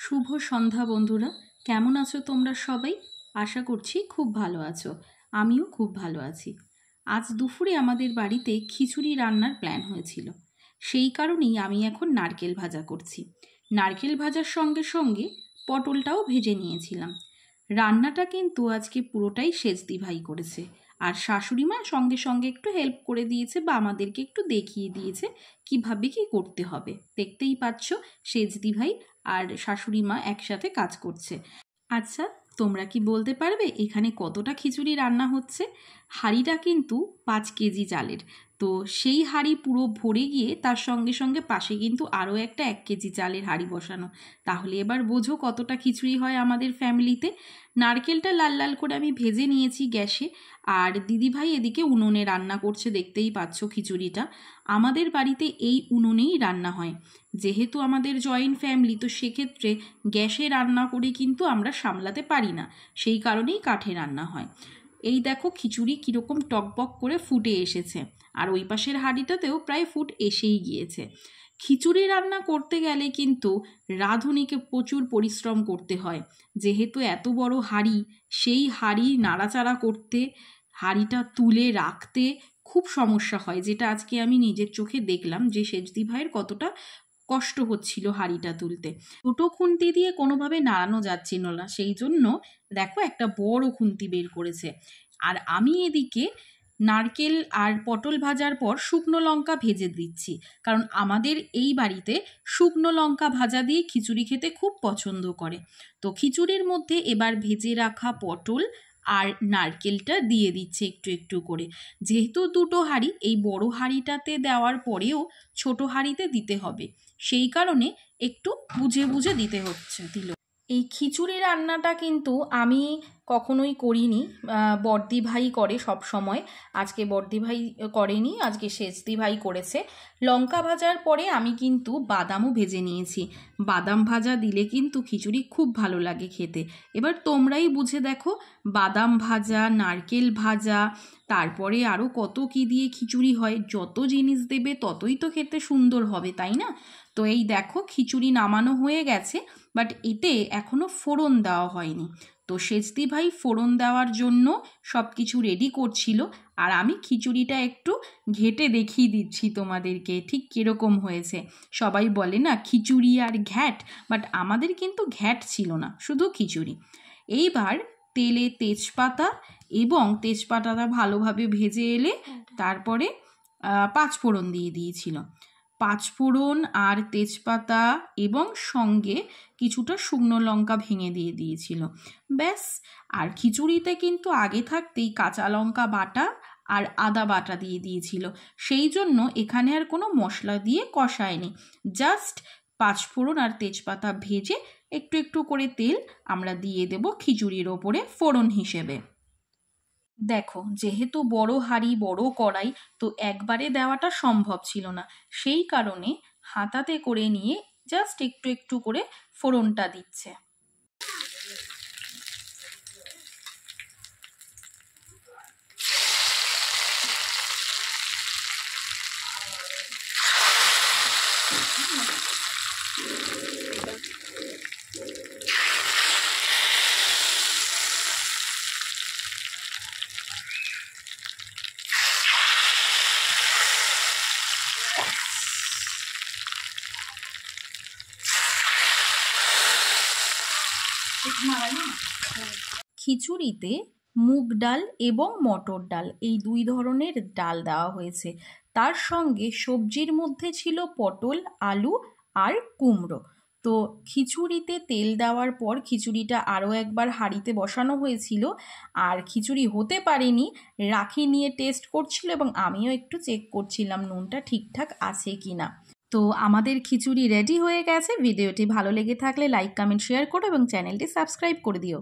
শুভ সন্ধ্যা বন্ধুরা, কেমন আছো তোমরা সবাই? আশা করছি খুব ভালো আছো। আমিও খুব ভালো আছি। আজ দুপুরে আমাদের বাড়িতে খিচুড়ি রান্নার প্ল্যান হয়েছিল। সেই কারণেই আমি এখন নারকেল ভাজা করছি। নারকেল ভাজার সঙ্গে সঙ্গে পটলটাও ভেজে নিয়েছিলাম। রান্নাটা কিন্তু আজকে পুরোটাই সেজদি ভাই করেছে, আর শাশুড়ি মা সঙ্গে সঙ্গে একটু হেল্প করে দিয়েছে বা আমাদেরকে একটু দেখিয়ে দিয়েছে কিভাবে কি করতে হবে। দেখতেই পাচ্ছ, সেজদি ভাই আর শাশুড়ি মা একসাথে কাজ করছে। আচ্ছা, তোমরা কি বলতে পারবে এখানে কতটা খিচুড়ি রান্না হচ্ছে? হাঁড়িটা কিন্তু 5 কেজি চালের। তো সেই হাঁড়ি পুরো ভরে গিয়ে তার সঙ্গে সঙ্গে পাশে কিন্তু আরও একটা 1 কেজি চালের হাঁড়ি বসানো। তাহলে এবার বোঝো কতটা খিচুড়ি হয় আমাদের ফ্যামিলিতে। নারকেলটা লাল লাল করে আমি ভেজে নিয়েছি গ্যাসে, আর দিদিভাই এদিকে উনুনে রান্না করছে। দেখতেই পাচ্ছ খিচুড়িটা আমাদের বাড়িতে এই উনুনেই রান্না হয়। যেহেতু আমাদের জয়েন্ট ফ্যামিলি, তো সেক্ষেত্রে গ্যাসে রান্না করে কিন্তু আমরা সামলাতে পারি না, সেই কারণেই কাঠে রান্না হয়। এই দেখো খিচুড়ি কীরকম টকবক করে ফুটে এসেছে, আর ওই পাশের হাঁড়িটাতেও প্রায় ফুট এসেই গিয়েছে। খিচুড়ি রান্না করতে গেলে কিন্তু রাঁধুনিকে প্রচুর পরিশ্রম করতে হয়। যেহেতু এত বড় হাঁড়ি, সেই হাঁড়ি নাড়াচাড়া করতে, হাঁড়িটা তুলে রাখতে খুব সমস্যা হয়, যেটা আজকে আমি নিজের চোখে দেখলাম যে সেজদি ভাইয়ের কতটা কষ্ট হচ্ছিল হাঁড়িটা তুলতে। ছোটো খুন্তি দিয়ে কোনোভাবে নাড়ানো যাচ্ছিল না, সেই জন্য দেখো একটা বড় খুন্তি বের করেছে। আর আমি এদিকে নারকেল আর পটল ভাজার পর শুকনো লঙ্কা ভেজে দিচ্ছি, কারণ আমাদের এই বাড়িতে শুকনো লঙ্কা ভাজা দিয়ে খিচুড়ি খেতে খুব পছন্দ করে। তো খিচুড়ির মধ্যে এবার ভেজে রাখা পটল আর নারকেলটা দিয়ে দিচ্ছে একটু একটু করে। যেহেতু দুটো হাঁড়ি, এই বড় হাঁড়িটাতে দেওয়ার পরেও ছোট হাঁড়িতে দিতে হবে, সেই কারণে একটু বুঝে বুঝে দিতে দিল। এই খিচুড়ি রান্নাটা কিন্তু আমি কখনোই করিনি, বড়দি ভাই করে সব সময়। আজকে বড়দি ভাই করেনি, আজকে সেজদি ভাই করেছে। লঙ্কা ভাজার পরে আমি কিন্তু বাদামও ভেজে নিয়েছি। বাদাম ভাজা দিলে কিন্তু খিচুড়ি খুব ভালো লাগে খেতে। এবার তোমরাই বুঝে দেখো, বাদাম ভাজা, নারকেল ভাজা, তারপরে আরও কত কী দিয়ে খিচুড়ি হয়। যত জিনিস দেবে ততই তো খেতে সুন্দর হবে, তাই না? তো এই দেখো খিচুড়ি নামানো হয়ে গেছে, বাট এতে এখনও ফোড়ন দেওয়া হয়নি। তো সেজদি ভাই ফোড়ন দেওয়ার জন্য সব কিছু রেডি করছিল, আর আমি খিচুড়িটা একটু ঘেটে দেখিয়ে দিচ্ছি তোমাদেরকে ঠিক কীরকম হয়েছে। সবাই বলে না খিচুড়ি আর ঘ্যাট, বাট আমাদের কিন্তু ঘ্যাট ছিল না, শুধু খিচুড়ি। এইবার তেলে তেজপাতা, এবং তেজপাতাটা ভালোভাবে ভেজে এলে তারপরে 5 ফোড়ন দিয়ে দিয়েছিল। 5 ফোড়ন আর তেজপাতা এবং সঙ্গে কিছুটা শুকনো লঙ্কা ভেঙে দিয়ে দিয়েছিল, ব্যাস। আর খিচুড়িতে কিন্তু আগে থাকতেই কাঁচা লঙ্কা বাটা আর আদা বাটা দিয়ে দিয়েছিল, সেই জন্য এখানে আর কোনো মশলা দিয়ে কষায়নি। জাস্ট 5 ফোড়ন আর তেজপাতা ভেজে একটু একটু করে তেল আমরা দিয়ে দেব খিচুড়ির ওপরে ফোড়ন হিসেবে। দেখো, যেহেতু বড় হাঁড়ি বড় কড়াই, তো একবারে দেওয়াটা সম্ভব ছিল না, সেই কারণে হাতাতে করে নিয়ে জাস্ট একটু একটু করে ফোড়নটা দিচ্ছে। খিচুড়িতে মুগ ডাল এবং মটর ডাল, এই 2 ধরনের ডাল দেওয়া হয়েছে। তার সঙ্গে সবজির মধ্যে ছিল পটল, আলু আর কুমড়ো। তো খিচুড়িতে তেল দেওয়ার পর খিচুড়িটা আরও একবার হাঁড়িতে বসানো হয়েছিল, আর খিচুড়ি হতে পারেনি, রাখি নিয়ে টেস্ট করছিল, এবং আমিও একটু চেক করছিলাম নুনটা ঠিকঠাক আছে কি না। তো আমাদের খিচুড়ি রেডি হয়ে গেছে। ভিডিওটি ভালো লেগে থাকলে লাইক, কমেন্ট, শেয়ার করো এবং চ্যানেলটি সাবস্ক্রাইব করে দিও।